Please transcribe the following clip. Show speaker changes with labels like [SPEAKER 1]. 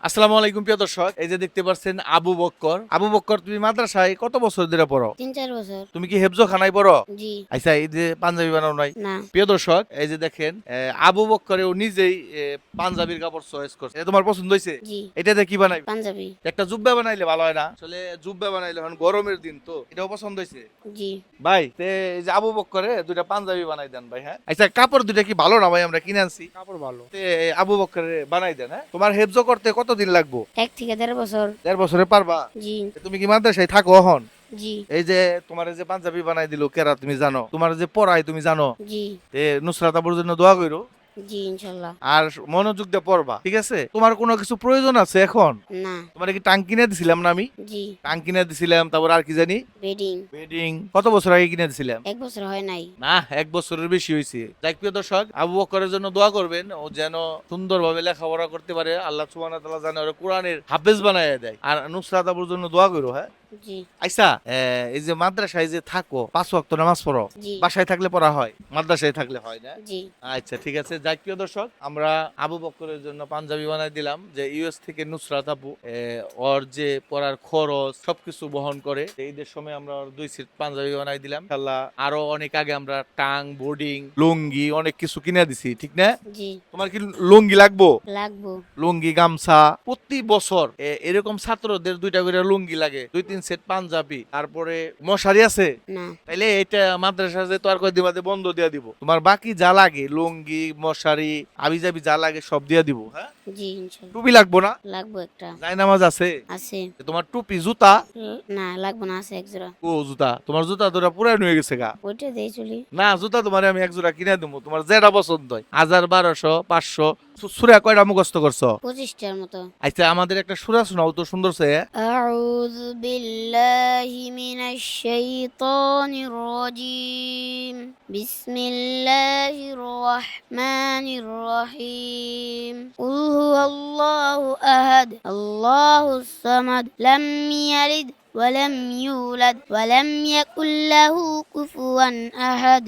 [SPEAKER 1] আসসালামু আলাইকুম প্রিয় দর্শক, এই যে দেখতে পাচ্ছেন আবু বক্কর। আবু বক্কর, তুমি মাদ্রাসায় কত বছর ধরে পড়ো?
[SPEAKER 2] 3-4 বছর।
[SPEAKER 1] তুমি কি হেফজো খানায় পড়ো?
[SPEAKER 2] জি।
[SPEAKER 1] আচ্ছা, এই যে পাঞ্জাবি বানাও নাই?
[SPEAKER 2] না।
[SPEAKER 1] প্রিয় দর্শক, এই যে দেখেন আবু বক্করে ও নিজেই পাঞ্জাবির কাপড় চয়েস করছে। এটা তোমার পছন্দ হয়েছে?
[SPEAKER 2] জি।
[SPEAKER 1] এটাতে কি বানাই?
[SPEAKER 2] পাঞ্জাবি।
[SPEAKER 1] একটা জুব্বা বানাইলে ভালো হয় না? আসলে জুব্বা বানাইলে এখন গরমের দিন তো, এটাও পছন্দ হয়েছে
[SPEAKER 2] জি।
[SPEAKER 1] ভাই। এই যে আবু বক্করে দুইটা পাঞ্জাবি বানাই দেন ভাই। হ্যাঁ, আচ্ছা, কাপড় দুইটা কি ভালো না ভাই? আমরা কিনে আনছি
[SPEAKER 3] কাপড় ভালো।
[SPEAKER 1] আবু বক্করে বানাই দেন। হ্যাঁ, তোমার হেফজো করতে কতদিন লাগবে?
[SPEAKER 2] 1 থেকে 1.5 বছর।
[SPEAKER 1] 1.5 বছরে পারবা?
[SPEAKER 2] জি।
[SPEAKER 1] তুমি কি মাদ্রাসায় থাকো এখন?
[SPEAKER 2] জি।
[SPEAKER 1] এই যে তোমার যে পাঞ্জাবি বানাই দিল কেরা, তুমি জানো? তোমার যে পড়াই তুমি জানো?
[SPEAKER 2] জি।
[SPEAKER 1] নুসরাত আবুর জন্য দোয়া করো
[SPEAKER 2] জি ইনশাআল্লাহ।
[SPEAKER 1] আর মনোযোগ দিয়ে পড়বা, ঠিক আছে? তোমার কোনো কিছু প্রয়োজন আছে এখন?
[SPEAKER 2] না।
[SPEAKER 1] তোমার কি টাং কিনে দিছিলাম না আমি?
[SPEAKER 2] জি।
[SPEAKER 1] টাং কিনে দিছিলাম, তারপর আর কি জানি
[SPEAKER 2] বেডিং।
[SPEAKER 1] বেডিং। কত বছর আগে কিনে দিছিলাম?
[SPEAKER 2] 1 বছর হয় নাই।
[SPEAKER 1] না, 1 বছরের বেশি হয়েছে। যাই প্রিয় দর্শক, আবু বকরের জন্য দোয়া করবেন, ও যেন সুন্দরভাবে লেখাপড়া করতে পারে। আল্লাহ সুবহানাহু ওয়া তাআলা যেন ওরে কোরআনের হাফেজ বানায় দেয়। আর নুসরাত আবুর জন্য দোয়া করো। হ্যাঁ,
[SPEAKER 2] জি।
[SPEAKER 1] আচ্ছা, এই যে মাদ্রাসায় যে থাকো, 5 ওয়াক্ত নামাজ পড়ো?
[SPEAKER 2] জি।
[SPEAKER 1] বাসায় থাকলে পড়া হয়, মাদ্রাসায় থাকলে হয় না?
[SPEAKER 2] জি।
[SPEAKER 1] আচ্ছা, ঠিক আছে। যাই প্রিয় দর্শক, আমরা আবু বকরের জন্য পাঞ্জাবি বানাই দিলাম, যে ইউএস থেকে নুসরাত আপু ওর যে পড়ার খরচ সবকিছু বহন করে। ঈদের সময় আমরা ওর 2 সেট পাঞ্জাবি বানাই দিলাম। ইনশাআল্লাহ আরো অনেক আগে আমরা টাং, বোর্ডিং, লুঙ্গি অনেক কিছু কিনে দিছি, ঠিক না?
[SPEAKER 2] জি।
[SPEAKER 1] তোমার কি লুঙ্গি লাগবো?
[SPEAKER 2] লাগবো।
[SPEAKER 1] লুঙ্গি, গামছা প্রতি বছর এরকম ছাত্রদের 2টা করে লুঙ্গি লাগে, 2-3 সেট পাঞ্জাবি, তারপরে মশারি আছে।
[SPEAKER 2] না।
[SPEAKER 1] তাইলে এটা মাদ্রাসা যে তো আর কয়েকদিন বাদে বন্ধ দিয়া দিব। তোমার বাকি যা লাগে, লুঙ্গি, মশারি, আবিজাবি যা লাগে সব দিয়া দিব। হ্যাঁ,
[SPEAKER 2] জি ইনশাআল্লাহ।
[SPEAKER 1] টুপি লাগবো না?
[SPEAKER 2] লাগবো একটা।
[SPEAKER 1] জায়নামাজ আছে?
[SPEAKER 2] আছে।
[SPEAKER 1] তোমার টুপি, জুতা?
[SPEAKER 2] না লাগবো না, আছে এক জোড়া।
[SPEAKER 1] ও জুতা, তোমার জুতা তোরা পুরান হয়ে গেছে গা।
[SPEAKER 2] ওইটা দেই চলি।
[SPEAKER 1] না, জুতা তোমার আমি 1 জোড়া কিনে দেবো, তোমার যেটা পছন্দ হয়। 1000, 1200, 500। সূরা কয়টা মুখস্থ করছো?
[SPEAKER 2] 25টার মতো।
[SPEAKER 1] আচ্ছা, আমাদের একটা সূরা শোনাও তো সুন্দর সে।
[SPEAKER 2] أعوذ بالله من الشيطان الرجيم بسم الله الرحمن الرحيم قل هو الله أحد الله الصمد لم يلد ولم يولد ولم يكن له كفوا أحد